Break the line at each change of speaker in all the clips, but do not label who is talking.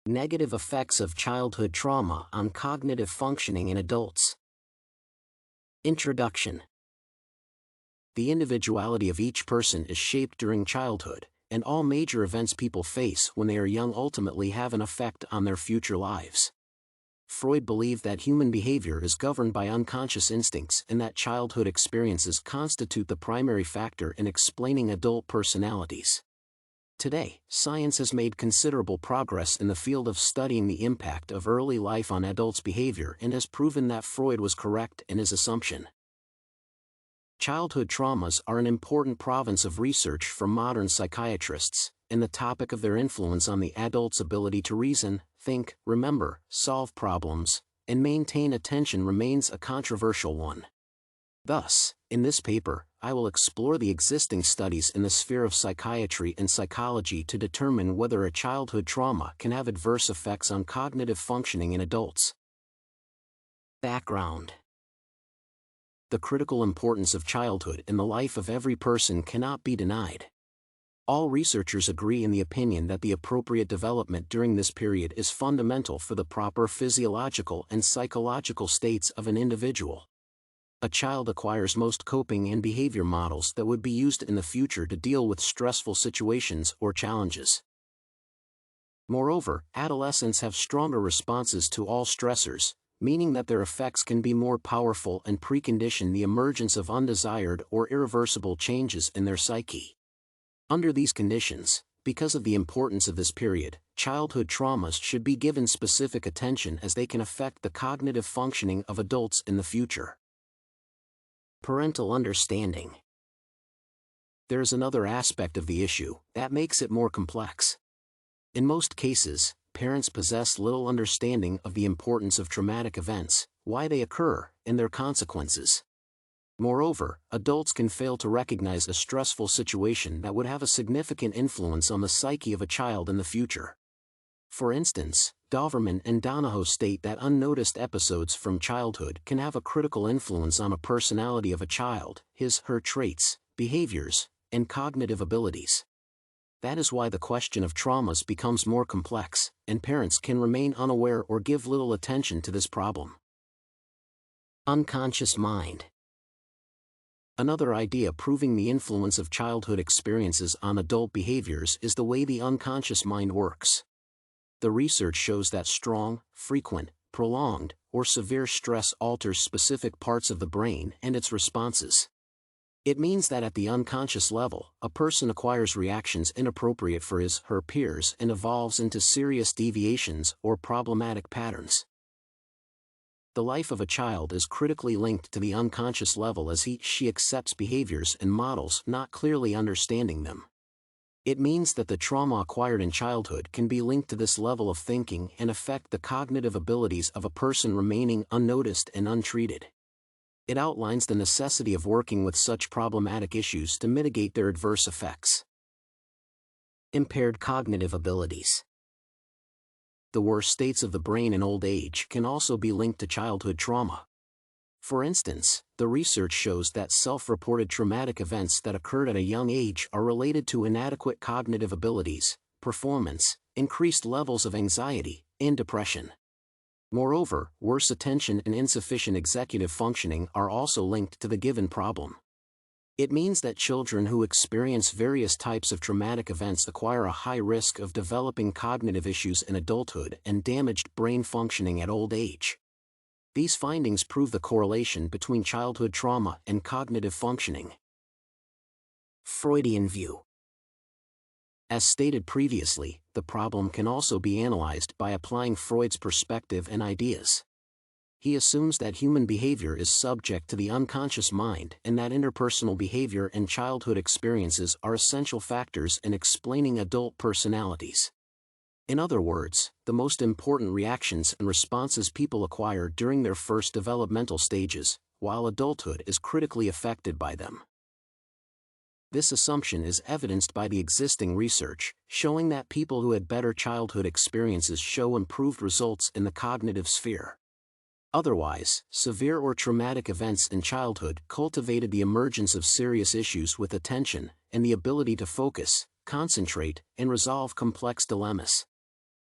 Negative effects of childhood trauma on cognitive functioning in adults. Introduction. The individuality of each person is shaped during childhood, and all major events people face when they are young ultimately have an effect on their future lives. Freud believed that human behavior is governed by unconscious instincts and that childhood experiences constitute the primary factor in explaining adult personalities. Today, science has made considerable progress in the field of studying the impact of early life on adults' behavior and has proven that Freud was correct in his assumption. Childhood traumas are an important province of research for modern psychiatrists, and the topic of their influence on the adult's ability to reason, think, remember, solve problems, and maintain attention remains a controversial one. Thus, in this paper, I will explore the existing studies in the sphere of psychiatry and psychology to determine whether a childhood trauma can have adverse effects on cognitive functioning in adults. Background. The critical importance of childhood in the life of every person cannot be denied. All researchers agree in the opinion that the appropriate development during this period is fundamental for the proper physiological and psychological states of an individual. A child acquires most coping and behavior models that would be used in the future to deal with stressful situations or challenges. Moreover, adolescents have stronger responses to all stressors, meaning that their effects can be more powerful and precondition the emergence of undesired or irreversible changes in their psyche. Under these conditions, because of the importance of this period, childhood traumas should be given specific attention as they can affect the cognitive functioning of adults in the future. Parental understanding. There is another aspect of the issue that makes it more complex. In most cases, parents possess little understanding of the importance of traumatic events, why they occur, and their consequences. Moreover, adults can fail to recognize a stressful situation that would have a significant influence on the psyche of a child in the future. For instance, Dauvermann and Donohoe state that unnoticed episodes from childhood can have a critical influence on a personality of a child, his/her traits, behaviors, and cognitive abilities. That is why the question of traumas becomes more complex, and parents can remain unaware or give little attention to this problem. Unconscious mind. Another idea proving the influence of childhood experiences on adult behaviors is the way the unconscious mind works. The research shows that strong, frequent, prolonged, or severe stress alters specific parts of the brain and its responses. It means that at the unconscious level, a person acquires reactions inappropriate for his/her peers and evolves into serious deviations or problematic patterns. The life of a child is critically linked to the unconscious level as he/she accepts behaviors and models not clearly understanding them. It means that the trauma acquired in childhood can be linked to this level of thinking and affect the cognitive abilities of a person remaining unnoticed and untreated. It outlines the necessity of working with such problematic issues to mitigate their adverse effects. Impaired cognitive abilities. The worst states of the brain in old age can also be linked to childhood trauma. For instance, the research shows that self-reported traumatic events that occurred at a young age are related to inadequate cognitive abilities, performance, increased levels of anxiety, and depression. Moreover, worse attention and insufficient executive functioning are also linked to the given problem. It means that children who experience various types of traumatic events acquire a high risk of developing cognitive issues in adulthood and damaged brain functioning at old age. These findings prove the correlation between childhood trauma and cognitive functioning. Freudian view. As stated previously, the problem can also be analyzed by applying Freud's perspective and ideas. He assumes that human behavior is subject to the unconscious mind and that interpersonal behavior and childhood experiences are essential factors in explaining adult personalities. In other words, the most important reactions and responses people acquire during their first developmental stages, while adulthood is critically affected by them. This assumption is evidenced by the existing research, showing that people who had better childhood experiences show improved results in the cognitive sphere. Otherwise, severe or traumatic events in childhood cultivated the emergence of serious issues with attention and the ability to focus, concentrate, and resolve complex dilemmas.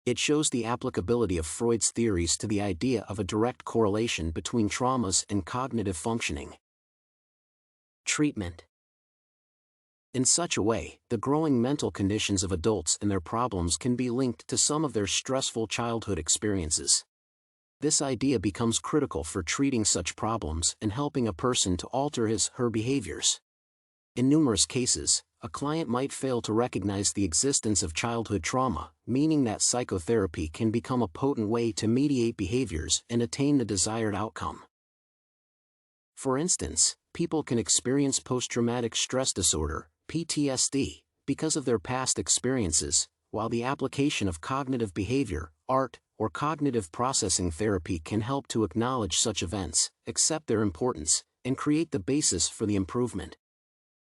It shows the applicability of Freud's theories to the idea of a direct correlation between traumas and cognitive functioning. Treatment. In such a way, the growing mental conditions of adults and their problems can be linked to some of their stressful childhood experiences. This idea becomes critical for treating such problems and helping a person to alter his/her behaviors. In numerous cases, a client might fail to recognize the existence of childhood trauma, meaning that psychotherapy can become a potent way to mediate behaviors and attain the desired outcome. For instance, people can experience post-traumatic stress disorder, PTSD, because of their past experiences, while the application of cognitive behavior, art, or cognitive processing therapy can help to acknowledge such events, accept their importance, and create the basis for the improvement.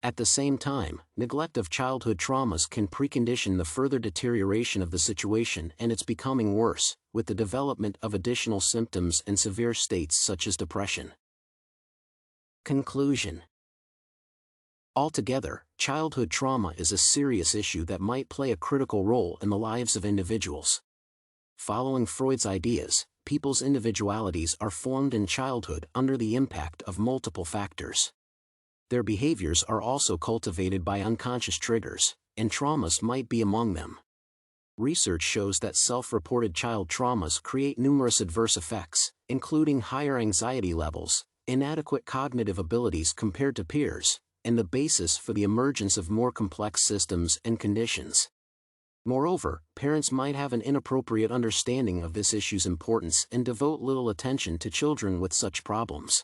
At the same time, neglect of childhood traumas can precondition the further deterioration of the situation and its becoming worse, with the development of additional symptoms and severe states such as depression. Conclusion. Altogether, childhood trauma is a serious issue that might play a critical role in the lives of individuals. Following Freud's ideas, people's individualities are formed in childhood under the impact of multiple factors. Their behaviors are also cultivated by unconscious triggers, and traumas might be among them. Research shows that self-reported child traumas create numerous adverse effects, including higher anxiety levels, inadequate cognitive abilities compared to peers, and the basis for the emergence of more complex systems and conditions. Moreover, parents might have an inappropriate understanding of this issue's importance and devote little attention to children with such problems.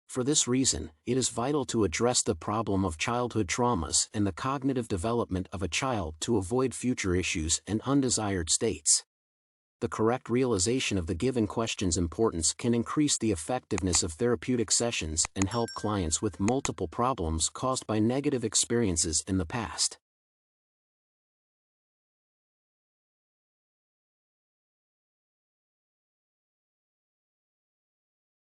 For this reason, it is vital to address the problem of childhood traumas and the cognitive development of a child to avoid future issues and undesired states. The correct realization of the given question's importance can increase the effectiveness of therapeutic sessions and help clients with multiple problems caused by negative experiences in the past.